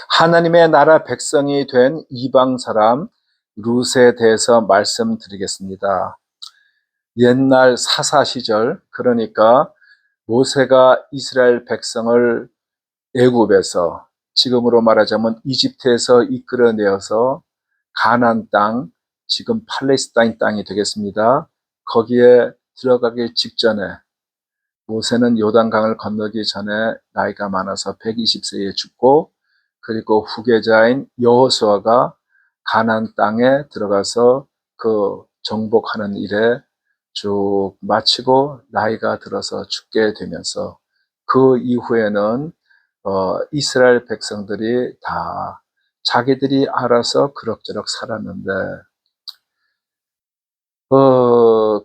하나님의 나라 백성이 된 이방 사람 룻에 대해서 말씀드리겠습니다. 옛날 사사 시절, 그러니까 모세가 이스라엘 백성을 애굽에서, 지금으로 말하자면 이집트에서 이끌어내어서 가나안 땅, 지금 팔레스타인 땅이 되겠습니다. 거기에 들어가기 직전에 모세는 요단강을 건너기 전에 나이가 많아서 120세에 죽고, 그리고 후계자인 여호수아가 가나안 땅에 들어가서 그 정복하는 일에 쭉 마치고 나이가 들어서 죽게 되면서, 그 이후에는 이스라엘 백성들이 다 자기들이 알아서 그럭저럭 살았는데,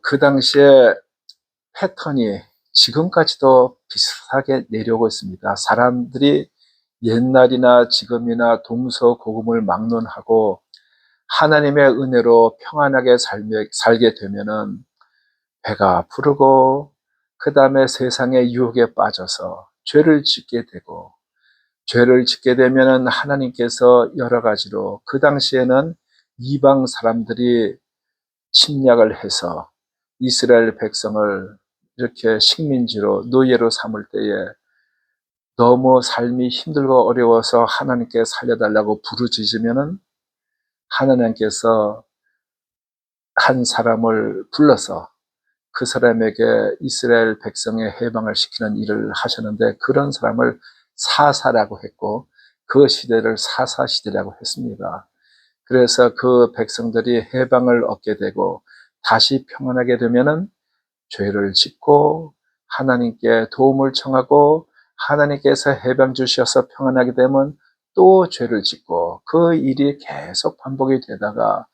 그 당시에 패턴이 지금까지도 비슷하게 내려오고 있습니다. 사람들이 옛날이나 지금이나 동서고금을 막론하고 하나님의 은혜로 평안하게 살게 되면은 배가 부르고, 그 다음에 세상의 유혹에 빠져서 죄를 짓게 되고, 죄를 짓게 되면은 하나님께서 여러 가지로, 그 당시에는 이방 사람들이 침략을 해서 이스라엘 백성을 이렇게 식민지로 노예로 삼을 때에 너무 삶이 힘들고 어려워서 하나님께 살려달라고 부르짖으면은 하나님께서 한 사람을 불러서 그 사람에게 이스라엘 백성의 해방을 시키는 일을 하셨는데, 그런 사람을 사사라고 했고 그 시대를 사사시대라고 했습니다. 그래서 그 백성들이 해방을 얻게 되고 다시 평안하게 되면은 죄를 짓고 하나님께 도움을 청하고, 하나님께서 해방 주셔서 평안하게 되면 또 죄를 짓고, 그 일이 계속 반복이 되다가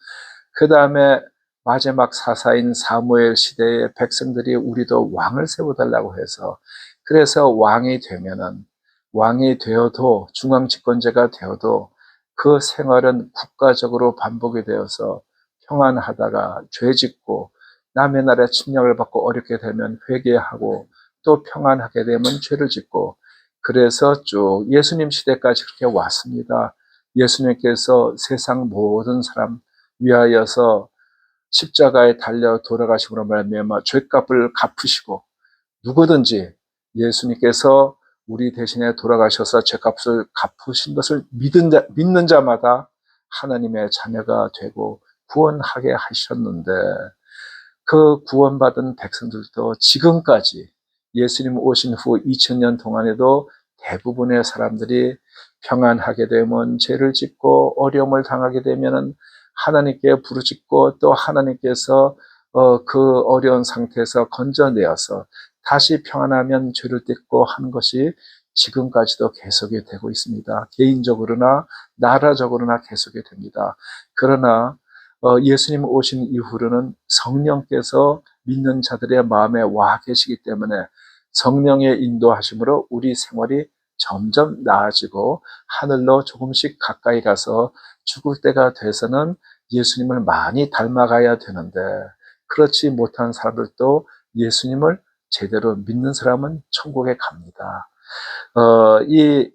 그 다음에 마지막 사사인 사무엘 시대의 백성들이 우리도 왕을 세워달라고 해서, 그래서 왕이 되면은, 왕이 되어도 중앙집권자가 되어도 그 생활은 국가적으로 반복이 되어서 평안하다가 죄 짓고 남의 나라에 침략을 받고 어렵게 되면 회개하고 또 평안하게 되면 죄를 짓고, 그래서 쭉 예수님 시대까지 그렇게 왔습니다. 예수님께서 세상 모든 사람 위하여서 십자가에 달려 돌아가심으로 말미암아 죄값을 갚으시고, 누구든지 예수님께서 우리 대신에 돌아가셔서 죄값을 갚으신 것을 믿는 자마다 하나님의 자녀가 되고 구원하게 하셨는데, 그 구원받은 백성들도 지금까지 예수님 오신 후 2000년 동안에도 대부분의 사람들이 평안하게 되면 죄를 짓고, 어려움을 당하게 되면 하나님께 부르짖고, 또 하나님께서 그 어려운 상태에서 건져내어서 다시 평안하면 죄를 딛고 하는 것이 지금까지도 계속이 되고 있습니다. 개인적으로나 나라적으로나 계속이 됩니다. 그러나 예수님 오신 이후로는 성령께서 믿는 자들의 마음에 와 계시기 때문에 성령의 인도하심으로 우리 생활이 점점 나아지고 하늘로 조금씩 가까이 가서 죽을 때가 돼서는 예수님을 많이 닮아가야 되는데, 그렇지 못한 사람들도 예수님을 제대로 믿는 사람은 천국에 갑니다. 이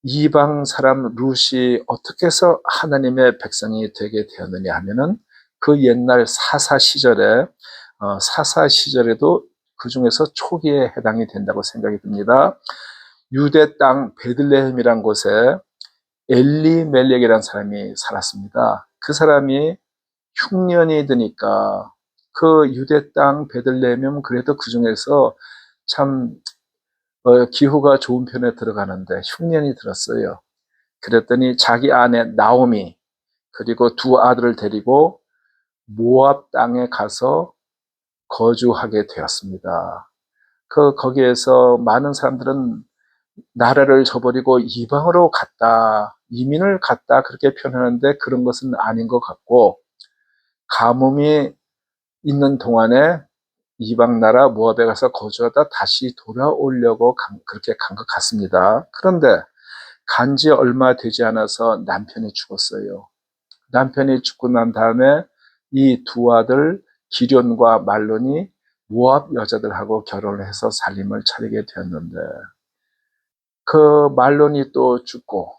이방 사람 룻이 어떻게 해서 하나님의 백성이 되게 되었느냐 하면은, 그 옛날 사사 시절에도 그 중에서 초기에 해당이 된다고 생각이 듭니다. 유대 땅 베들레헴이란 곳에 엘리멜렉이라는 사람이 살았습니다. 그 사람이 흉년이 드니까, 그 유대 땅 베들레헴은 그래도 그 중에서 참 기후가 좋은 편에 들어가는데 흉년이 들었어요. 그랬더니 자기 아내 나오미, 그리고 두 아들을 데리고 모압 땅에 가서 거주하게 되었습니다. 거기에서 많은 사람들은 나라를 저버리고 이방으로 갔다, 이민을 갔다, 그렇게 표현하는데 그런 것은 아닌 것 같고, 가뭄이 있는 동안에 이방 나라 모압에 가서 거주하다 다시 돌아오려고 그렇게 간 것 같습니다. 그런데 간지 얼마 되지 않아서 남편이 죽었어요. 남편이 죽고 난 다음에 이 두 아들 기럨과 말론이 모압 여자들하고 결혼을 해서 살림을 차리게 되었는데, 그 말론이 또 죽고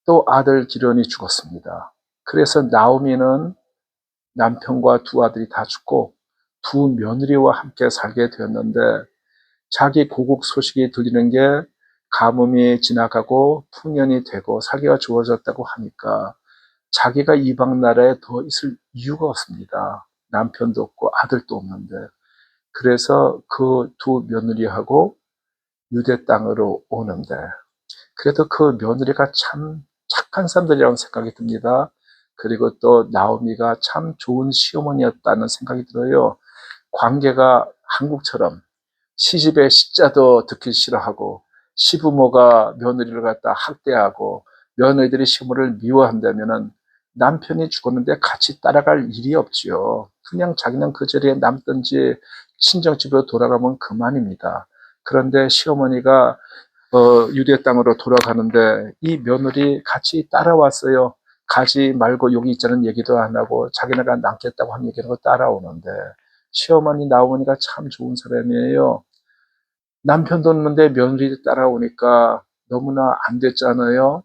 또 아들 기련이 죽었습니다. 그래서 나오미는 남편과 두 아들이 다 죽고 두 며느리와 함께 살게 되었는데, 자기 고국 소식이 들리는 게 가뭄이 지나가고 풍년이 되고 살기가 좋아졌다고 하니까 자기가 이방 나라에 더 있을 이유가 없습니다. 남편도 없고 아들도 없는데. 그래서 그 두 며느리하고 유대 땅으로 오는데, 그래도 그 며느리가 참 착한 사람들이라는 생각이 듭니다. 그리고 또 나오미가 참 좋은 시어머니였다는 생각이 들어요. 관계가 한국처럼 시집의 시자도 듣기 싫어하고, 시부모가 며느리를 갖다 학대하고, 며느리들이 시부모를 미워한다면은 남편이 죽었는데 같이 따라갈 일이 없지요. 그냥 자기는 그 자리에 남든지 친정집으로 돌아가면 그만입니다. 그런데 시어머니가 유대 땅으로 돌아가는데 이 며느리 같이 따라왔어요. 가지 말고 여기 있자는 얘기도 안 하고 자기네가 남겠다고 한 얘기를 하고 따라오는데, 시어머니 나오니까 참 좋은 사람이에요. 남편도 없는데 며느리 따라오니까 너무나 안 됐잖아요.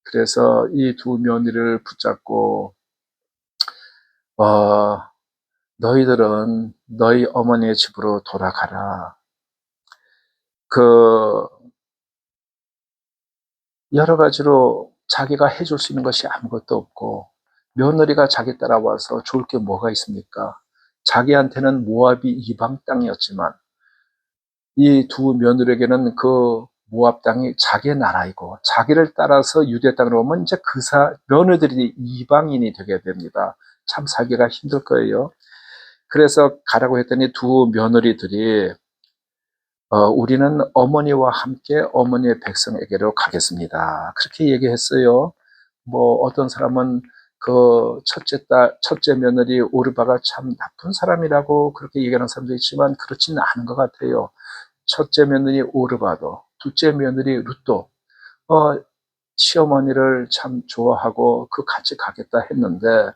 그래서 이 두 며느리를 붙잡고 어, 너희들은 너희 어머니의 집으로 돌아가라. 그 여러 가지로 자기가 해줄 수 있는 것이 아무것도 없고, 며느리가 자기 따라와서 좋을 게 뭐가 있습니까? 자기한테는 모압이 이방 땅이었지만 이 두 며느리에게는 그 모압 땅이 자기의 나라이고, 자기를 따라서 유대 땅으로 오면 이제 며느리들이 이방인이 되게 됩니다. 참 살기가 힘들 거예요. 그래서 가라고 했더니 두 며느리들이 우리는 어머니와 함께 어머니의 백성에게로 가겠습니다. 그렇게 얘기했어요. 뭐 어떤 사람은 그 첫째 며느리 오르바가 참 나쁜 사람이라고 그렇게 얘기하는 사람도 있지만 그렇지는 않은 것 같아요. 첫째 며느리 오르바도, 둘째 며느리 룻도 시어머니를 참 좋아하고 그 같이 가겠다 했는데,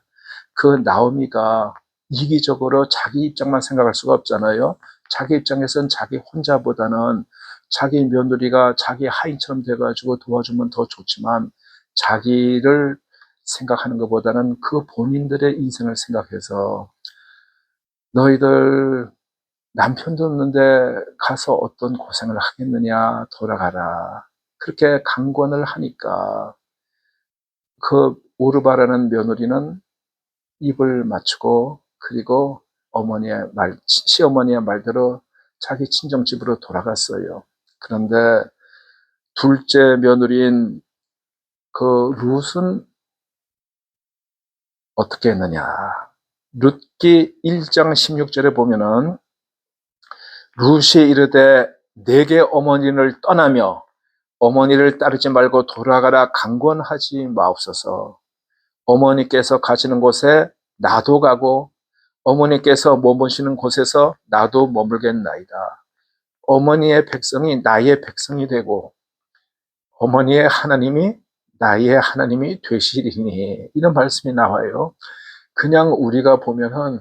그 나오미가 이기적으로 자기 입장만 생각할 수가 없잖아요. 자기 입장에선 자기 혼자보다는 자기 며느리가 자기 하인처럼 돼가지고 도와주면 더 좋지만, 자기를 생각하는 것보다는 그 본인들의 인생을 생각해서 너희들 남편도 없는데 가서 어떤 고생을 하겠느냐, 돌아가라. 그렇게 강권을 하니까 그 오르바라는 며느리는 입을 맞추고, 그리고 시어머니의 말대로 자기 친정집으로 돌아갔어요. 그런데 둘째 며느리인 그 룻은 어떻게 했느냐. 룻기 1장 16절에 보면은 룻이 이르되 내게 어머니를 떠나며 어머니를 따르지 말고 돌아가라 강권하지 마옵소서. 어머니께서 가시는 곳에 나도 가고 어머니께서 머무시는 곳에서 나도 머물겠나이다. 어머니의 백성이 나의 백성이 되고 어머니의 하나님이 나의 하나님이 되시리니, 이런 말씀이 나와요. 그냥 우리가 보면은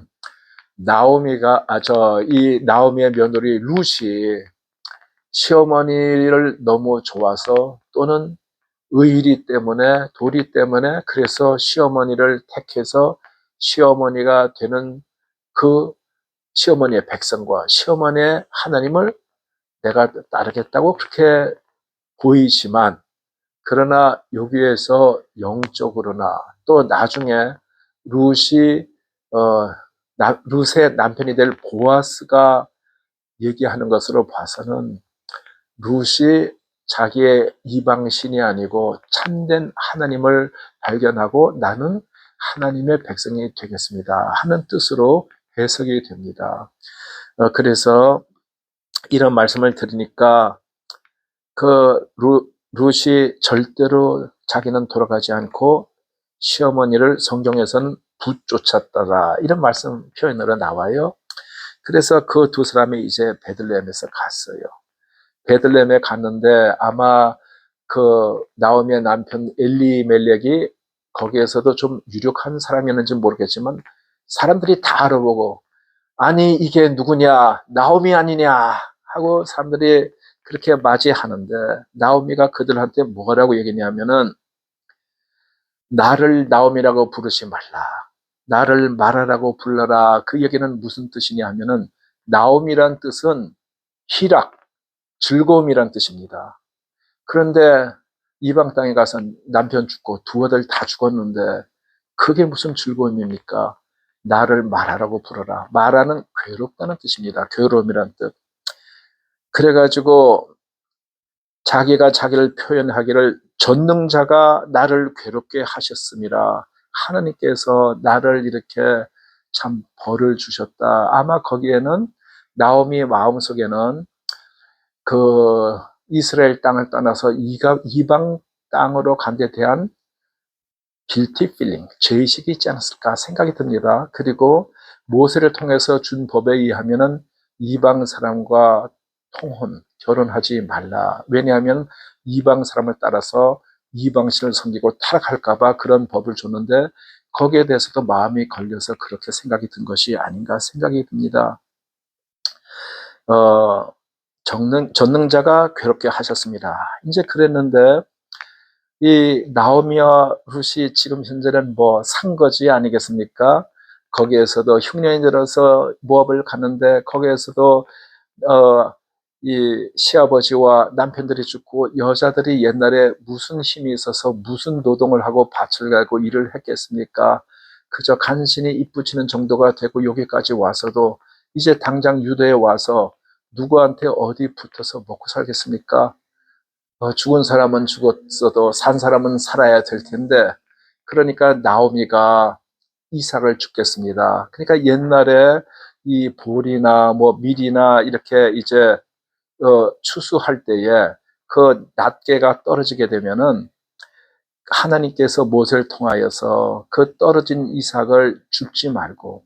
이 나오미의 며느리 룻이 시어머니를 너무 좋아서, 또는 의리 때문에, 도리 때문에, 그래서 시어머니를 택해서 시어머니가 되는 그 시어머니의 백성과 시어머니의 하나님을 내가 따르겠다고 그렇게 보이지만, 그러나 여기에서 영적으로나 또 나중에 룻이 룻의 남편이 될 보아스가 얘기하는 것으로 봐서는 룻이 자기의 이방신이 아니고 참된 하나님을 발견하고 나는 하나님의 백성이 되겠습니다 하는 뜻으로 해석이 됩니다. 그래서 이런 말씀을 들으니까 그 룻이 절대로 자기는 돌아가지 않고 시어머니를 성경에서는 붙쫓았다라, 이런 말씀 표현으로 나와요. 그래서 그 두 사람이 이제 베들레헴에서 갔어요. 베들레헴에 갔는데 아마 그 나오미의 남편 엘리멜렉이 거기에서도 좀 유력한 사람이었는지 모르겠지만 사람들이 다 알아보고, 아니 이게 누구냐, 나오미 아니냐 하고 사람들이 그렇게 맞이하는데, 나오미가 그들한테 뭐라고 얘기냐면은 나를 나옴이라고 부르지 말라. 나를 마라라고 불러라. 그 얘기는 무슨 뜻이냐 하면은 나옴이란 뜻은 희락, 즐거움이란 뜻입니다. 그런데 이방 땅에 가서 남편 죽고 두 아들 다 죽었는데 그게 무슨 즐거움입니까? 나를 마라라고 불러라. 마라는 괴롭다는 뜻입니다. 괴로움이란 뜻. 그래가지고 자기가 자기를 표현하기를 전능자가 나를 괴롭게 하셨음이라. 하나님께서 나를 이렇게 참 벌을 주셨다. 아마 거기에는 나오미의 마음속에는 그 이스라엘 땅을 떠나서 이방 땅으로 간 데 대한 guilty feeling, 죄의식이 있지 않았을까 생각이 듭니다. 그리고 모세를 통해서 준 법에 의하면은 이방 사람과 통혼, 결혼하지 말라. 왜냐하면 이방 사람을 따라서 이방신을 섬기고 타락할까봐 그런 법을 줬는데 거기에 대해서도 마음이 걸려서 그렇게 생각이 든 것이 아닌가 생각이 듭니다. 전능자가 괴롭게 하셨습니다. 이제 그랬는데 이 나오미와 룻이 지금 현재는 뭐 상거지 아니겠습니까? 거기에서도 흉년이 들어서 모압을 갔는데 거기에서도 이 시아버지와 남편들이 죽고 여자들이 옛날에 무슨 힘이 있어서 무슨 노동을 하고 밭을 갈고 일을 했겠습니까? 그저 간신히 이쁘치는 정도가 되고 여기까지 와서도 이제 당장 유대에 와서 누구한테 어디 붙어서 먹고 살겠습니까? 죽은 사람은 죽었어도 산 사람은 살아야 될 텐데 그러니까 나오미가 이삭을 죽겠습니다. 그러니까 옛날에 이 볼이나 뭐 밀이나 이렇게 이제 추수할 때에 그 낱개가 떨어지게 되면은 하나님께서 모세를 통하여서 그 떨어진 이삭을 죽지 말고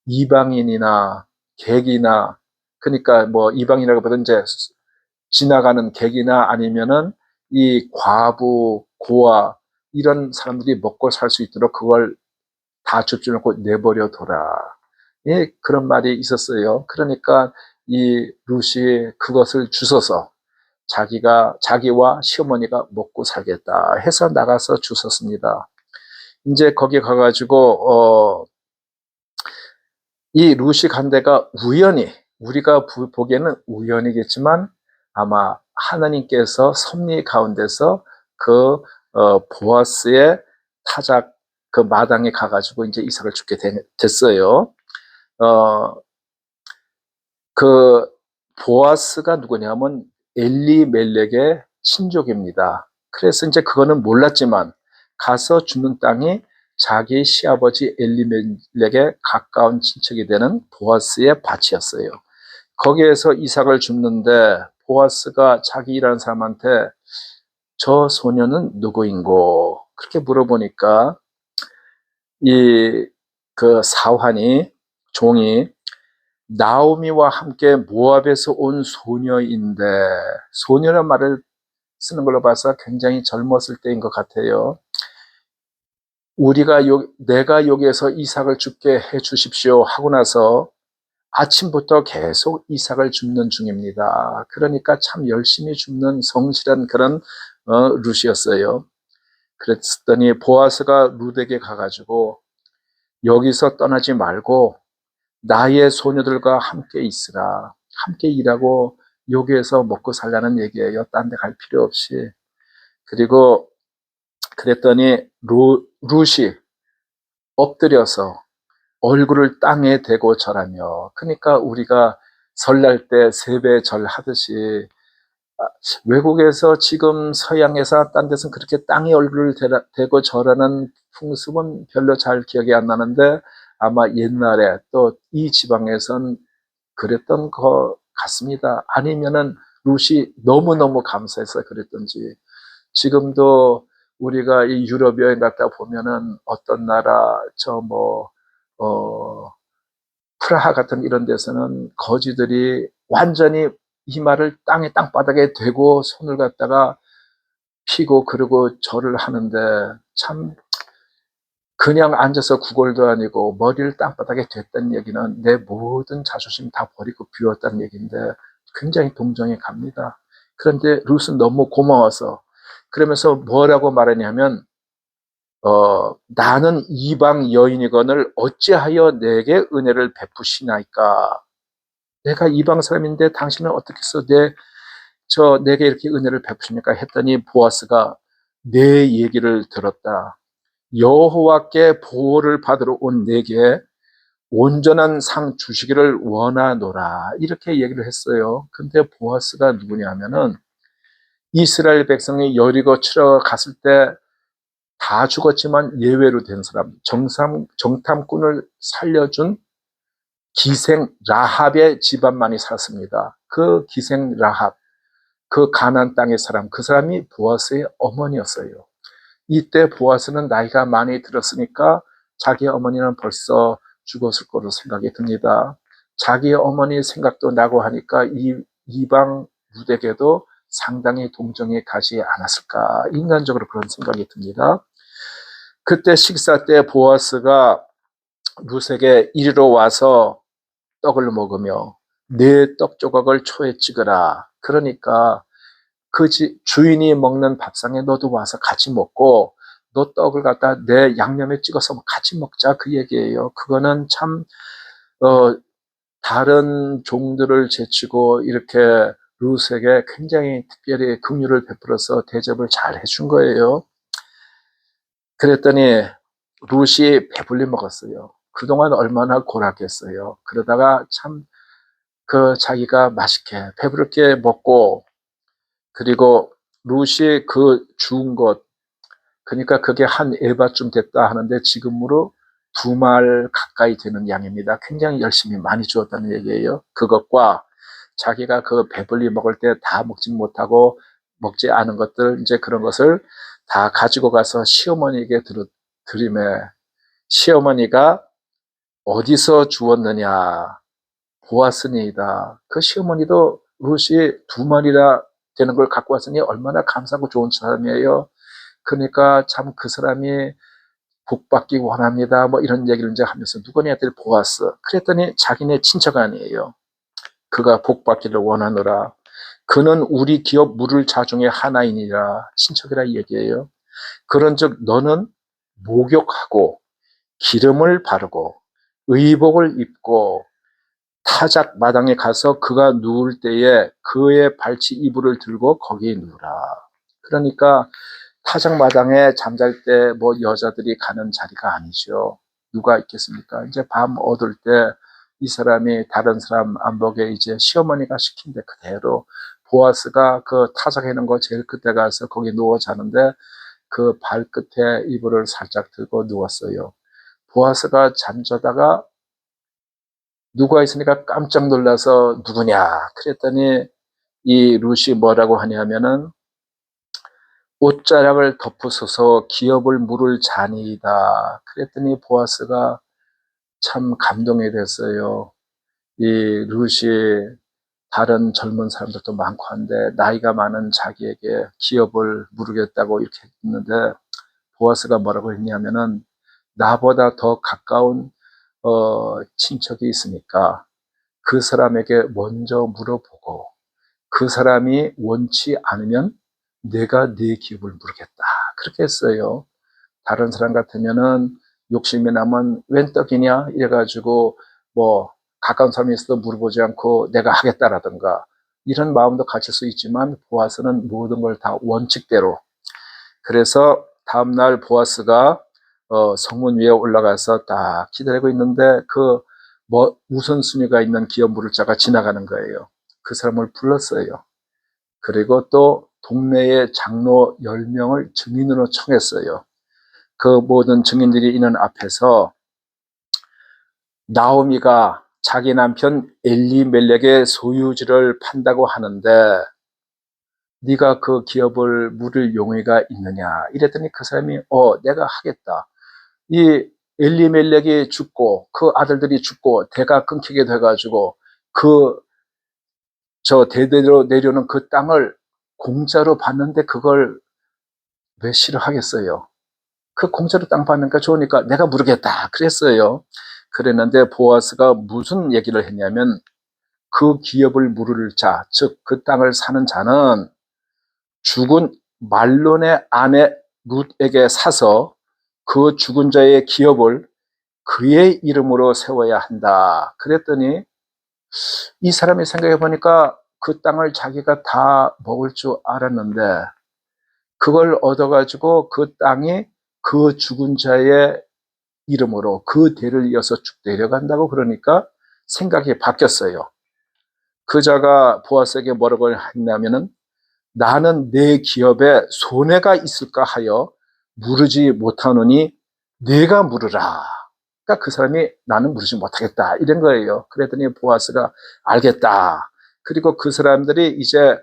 이방인이나 객이나 그러니까 뭐 이방인이라고 보면 이제 지나가는 객이나 아니면은 이 과부, 고아 이런 사람들이 먹고 살 수 있도록 그걸 다 줍지 않고 내버려 둬라. 예, 그런 말이 있었어요. 그러니까 이 룻이 그것을 주워서 자기와 시어머니가 먹고 살겠다 해서 나가서 주웠습니다. 이제 거기 가가지고 이 룻이 간 데가 우연히 우리가 보기에는 우연이겠지만 아마 하나님께서 섭리 가운데서 그 보아스의 타작 그 마당에 가가지고 이제 이삭을 죽게 됐어요. 그 보아스가 누구냐면 엘리멜렉의 친족입니다. 그래서 이제 그거는 몰랐지만 가서 죽는 땅이 자기 시아버지 엘리멜렉의 가까운 친척이 되는 보아스의 밭이었어요. 거기에서 이삭을 줍는데 보아스가 자기 일하는 사람한테 저 소녀는 누구인고 그렇게 물어보니까 이 그 사환이 종이 나오미와 함께 모압에서 온 소녀인데 소녀란 말을 쓰는 걸로 봐서 굉장히 젊었을 때인 것 같아요. 내가 여기에서 이삭을 죽게 해 주십시오 하고 나서 아침부터 계속 이삭을 줍는 중입니다. 그러니까 참 열심히 줍는 성실한 그런 룻이었어요. 그랬더니 보아스가 룻에게 가가지고 여기서 떠나지 말고 나의 소녀들과 함께 있으라. 함께 일하고 여기에서 먹고 살라는 얘기예요. 딴 데 갈 필요 없이. 그리고 그랬더니 룻이 엎드려서 얼굴을 땅에 대고 절하며 그러니까 우리가 설날 때 세배 절하듯이 외국에서 지금 서양에서 딴 데서는 그렇게 땅에 얼굴을 대고 절하는 풍습은 별로 잘 기억이 안 나는데 아마 옛날에 또 이 지방에선 그랬던 것 같습니다. 아니면은 룻이 너무너무 감사해서 그랬던지 지금도 우리가 이 유럽 여행 갔다 보면은 어떤 나라 프라하 같은 이런 데서는 거지들이 완전히 이마를 땅바닥에 대고 손을 갖다가 피고 그러고 절을 하는데 참 그냥 앉아서 구걸도 아니고 머리를 땅바닥에 댔다는 얘기는 내 모든 자존심 다 버리고 비웠다는 얘기인데 굉장히 동정이 갑니다. 그런데 룻은 너무 고마워서 그러면서 뭐라고 말하냐면 나는 이방 여인이거늘 어찌하여 내게 은혜를 베푸시나이까. 내가 이방 사람인데 당신은 어떻게 해서 내게 이렇게 은혜를 베푸십니까? 했더니 보아스가 내 얘기를 들었다. 여호와께 보호를 받으러 온 내게 온전한 상 주시기를 원하노라. 이렇게 얘기를 했어요. 근데 보아스가 누구냐 하면은 이스라엘 백성이 여리고 치러 갔을 때 다 죽었지만 예외로 된 사람, 정탐꾼을 살려준 기생 라합의 집안만이 살았습니다. 그 기생 라합, 그 가나안 땅의 사람, 그 사람이 보아스의 어머니였어요. 이때 보아스는 나이가 많이 들었으니까 자기 어머니는 벌써 죽었을 거로 생각이 듭니다. 자기 어머니 생각도 나고 하니까 이 이방 유대에게도 상당히 동정이 가지 않았을까, 인간적으로 그런 생각이 듭니다. 그때 식사 때 보아스가 룻에게 이리로 와서 떡을 먹으며 내 떡 조각을 초에 찍으라. 그러니까 그 주인이 먹는 밥상에 너도 와서 같이 먹고 너 떡을 갖다 내 양념에 찍어서 같이 먹자, 그 얘기예요. 그거는 참 다른 종들을 제치고 이렇게 룻에게 굉장히 특별히 긍휼을 베풀어서 대접을 잘 해준 거예요. 그랬더니 룻이 배불리 먹었어요. 그동안 얼마나 고락했어요. 그러다가 참 자기가 맛있게 배부르게 먹고, 그리고 룻이 그 주운 것, 그러니까 그게 한 에바쯤 됐다 하는데 지금으로 2말 가까이 되는 양입니다. 굉장히 열심히 많이 주었다는 얘기예요. 그것과 자기가 그 배불리 먹을 때 다 먹지 못하고 먹지 않은 것들, 이제 그런 것을 다 가지고 가서 시어머니에게 드리매 시어머니가 어디서 주었느냐, 보았으니이다. 그 시어머니도 룻이 2마리나 되는 걸 갖고 왔으니 얼마나 감사하고 좋은 사람이에요. 그러니까 참 그 사람이 복받기 원합니다. 뭐 이런 얘기를 이제 하면서 누구냐 했더니 보아스. 그랬더니 자기네 친척 아니에요. 그가 복받기를 원하노라. 그는 우리 기업 물을 자중의 하나이니라. 친척이라 얘기해요. 그런즉 너는 목욕하고 기름을 바르고 의복을 입고 타작 마당에 가서 그가 누울 때에 그의 발치 이불을 들고 거기에 누우라. 그러니까 타작 마당에 잠잘 때 뭐 여자들이 가는 자리가 아니죠. 누가 있겠습니까? 이제 밤 어둘 때 이 사람이 다른 사람 안 보게 이제 시어머니가 시킨 데 그대로 보아스가 그 타작해 놓은 거 제일 끝에 가서 거기 누워 자는데 그 발끝에 이불을 살짝 들고 누웠어요. 보아스가 잠자다가 누가 있으니까 깜짝 놀라서 누구냐 그랬더니 이 룻이 뭐라고 하냐면은 옷자락을 덮으소서 기업을 물을 자니이다. 그랬더니 보아스가 참 감동이 됐어요. 이 룻이 다른 젊은 사람들도 많고 한데 나이가 많은 자기에게 기업을 물으겠다고 이렇게 했는데 보아스가 뭐라고 했냐면은 나보다 더 가까운 친척이 있으니까 그 사람에게 먼저 물어보고 그 사람이 원치 않으면 내가 네 기업을 물겠다. 그렇게 했어요. 다른 사람 같으면은 욕심이 나면 웬 떡이냐 이래가지고 뭐 가까운 사람이 있어도 물어보지 않고 내가 하겠다라든가 이런 마음도 가질 수 있지만 보아스는 모든 걸 다 원칙대로. 그래서 다음날 보아스가 성문 위에 올라가서 딱 기다리고 있는데 뭐 우선순위가 있는 기업 물을 자가 지나가는 거예요. 그 사람을 불렀어요. 그리고 또 동네의 장로 10명을 증인으로 청했어요. 그 모든 증인들이 있는 앞에서 나오미가 자기 남편 엘리멜렉의 소유지를 판다고 하는데 네가 그 기업을 물을 용의가 있느냐 이랬더니 그 사람이 내가 하겠다. 이 엘리멜렉이 죽고 그 아들들이 죽고 대가 끊기게 돼가지고 대대로 내려오는 그 땅을 공짜로 받는데 그걸 왜 싫어하겠어요? 그 공짜로 땅 받으니까 좋으니까 내가 물으겠다 그랬어요. 그랬는데 보아스가 무슨 얘기를 했냐면 그 기업을 물을 자, 즉 그 땅을 사는 자는 죽은 말론의 아내 룻에게 사서 그 죽은 자의 기업을 그의 이름으로 세워야 한다. 그랬더니 이 사람이 생각해 보니까 그 땅을 자기가 다 먹을 줄 알았는데 그걸 얻어가지고 그 땅이 그 죽은 자의 이름으로 그 대를 이어서 쭉 내려간다고 그러니까 생각이 바뀌었어요. 그 자가 보아스에게 뭐라고 했냐면은 나는 내 기업에 손해가 있을까 하여 물으지 못하노니 네가 물으라. 그러니까 그 사람이 나는 물으지 못하겠다 이런 거예요. 그랬더니 보아스가 알겠다. 그리고 그 사람들이 이제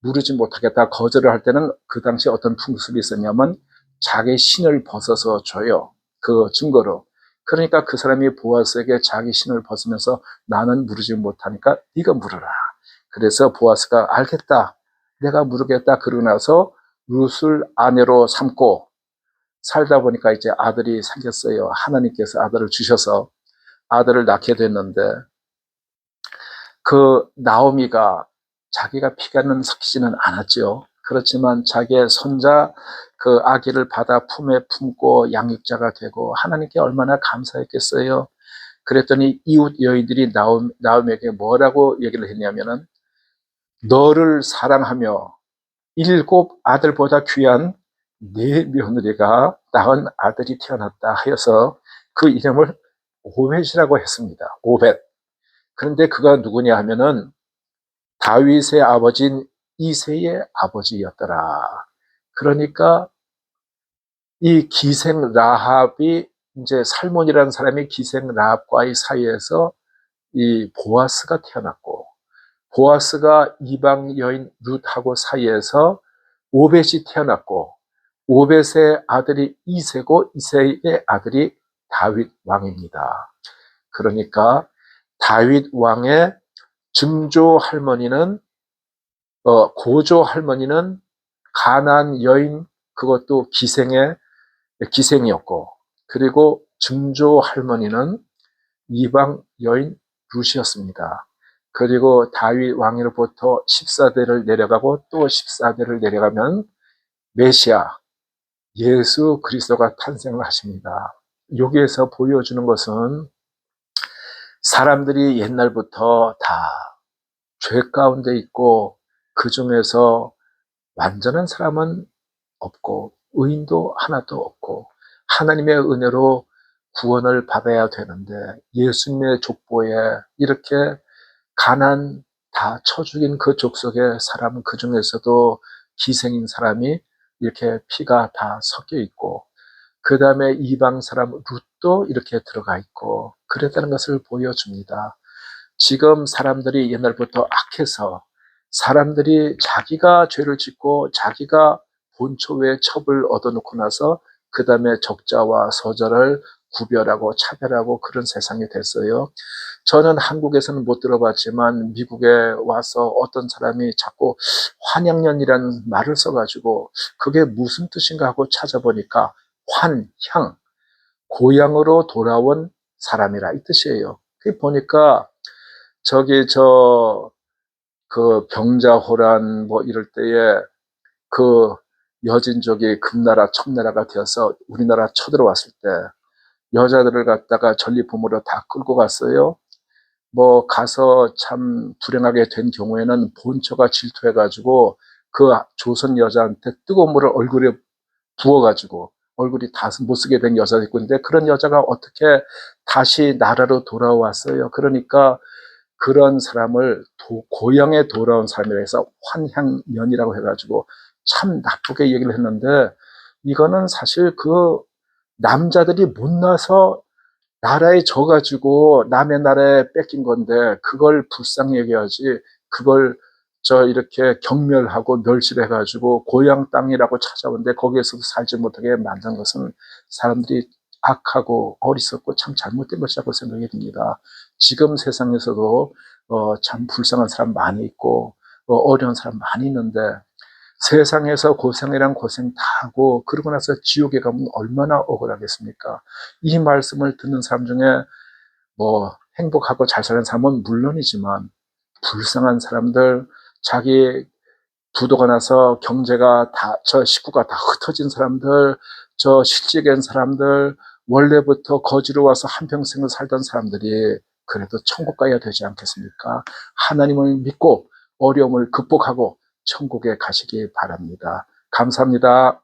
물으지 못하겠다 거절을 할 때는 그 당시에 어떤 풍습이 있었냐면 자기 신을 벗어서 줘요. 그 증거로. 그러니까 그 사람이 보아스에게 자기 신을 벗으면서 나는 물으지 못하니까 네가 물어라. 그래서 보아스가 알겠다. 내가 물으겠다. 그러고 나서 룻을 아내로 삼고 살다 보니까 이제 아들이 생겼어요. 하나님께서 아들을 주셔서 아들을 낳게 됐는데 그 나오미가 자기가 피가는 섞이지는 않았죠. 그렇지만 자기의 손자 그 아기를 받아 품에 품고 양육자가 되고 하나님께 얼마나 감사했겠어요. 그랬더니 이웃 여인들이 나오미에게 뭐라고 얘기를 했냐면은 너를 사랑하며 7 아들보다 귀한 네 며느리가 낳은 아들이 태어났다 하여서 그 이름을 오벳이라고 했습니다. 오벳. 그런데 그가 누구냐 하면은 다윗의 아버지인 이새의 아버지였더라. 그러니까 이 기생 라합이 이제 살몬이라는 사람이 기생 라합과의 사이에서 이 보아스가 태어났고 보아스가 이방 여인 룻하고 사이에서 오벳이 태어났고 오벳의 아들이 이새고 이새의 아들이 다윗 왕입니다. 그러니까 다윗 왕의 증조 할머니는 고조 할머니는 가나안 여인 그것도 기생이었고 그리고 증조 할머니는 이방 여인 룻이었습니다. 그리고 다윗 왕으로부터 14대를 내려가고 또 14대를 내려가면 메시아 예수 그리스도가 탄생을 하십니다. 여기에서 보여주는 것은 사람들이 옛날부터 다 죄 가운데 있고 그 중에서 완전한 사람은 없고 의인도 하나도 없고 하나님의 은혜로 구원을 받아야 되는데 예수님의 족보에 이렇게 가난 다 쳐 죽인 그 족속의 사람 그 중에서도 기생인 사람이 이렇게 피가 다 섞여 있고 그 다음에 이방 사람 룻도 이렇게 들어가 있고 그랬다는 것을 보여줍니다. 지금 사람들이 옛날부터 악해서 사람들이 자기가 죄를 짓고 자기가 본초의 첩을 얻어놓고 나서 그 다음에 적자와 서자를 구별하고 차별하고 그런 세상이 됐어요. 저는 한국에서는 못 들어봤지만 미국에 와서 어떤 사람이 자꾸 환양년이라는 말을 써가지고 그게 무슨 뜻인가 하고 찾아보니까 환향, 고향으로 돌아온 사람이라 이 뜻이에요. 그 보니까 저기 그 병자호란 뭐 이럴 때에 그 여진족이 금나라 청나라가 되어서 우리나라 쳐들어왔을 때 여자들을 갖다가 전리품으로 다 끌고 갔어요. 뭐 가서 참 불행하게 된 경우에는 본처가 질투해가지고 그 조선 여자한테 뜨거운 물을 얼굴에 부어가지고 얼굴이 다 못 쓰게 된 여자도 있고 근데 그런 여자가 어떻게 다시 나라로 돌아왔어요. 그러니까 그런 사람을 고향에 돌아온 사람이라 해서 환향년이라고 해가지고 참 나쁘게 얘기를 했는데 이거는 사실 그 남자들이 못나서 나라에 져가지고 남의 나라에 뺏긴 건데 그걸 불쌍히 여겨야지 그걸 이렇게 경멸하고 멸시해가지고 고향 땅이라고 찾아오는데 거기에서도 살지 못하게 만든 것은 사람들이 악하고 어리석고 참 잘못된 것이라고 생각이 듭니다. 지금 세상에서도 참 불쌍한 사람 많이 있고 어려운 사람 많이 있는데 세상에서 고생이란 고생 다 하고 그러고 나서 지옥에 가면 얼마나 억울하겠습니까? 이 말씀을 듣는 사람 중에 뭐 행복하고 잘 사는 사람은 물론이지만 불쌍한 사람들 자기 부도가 나서 경제가 다, 저 식구가 다 흩어진 사람들, 저 실직한 사람들, 원래부터 거지로 와서 한평생을 살던 사람들이 그래도 천국 가야 되지 않겠습니까? 하나님을 믿고 어려움을 극복하고 천국에 가시기 바랍니다. 감사합니다.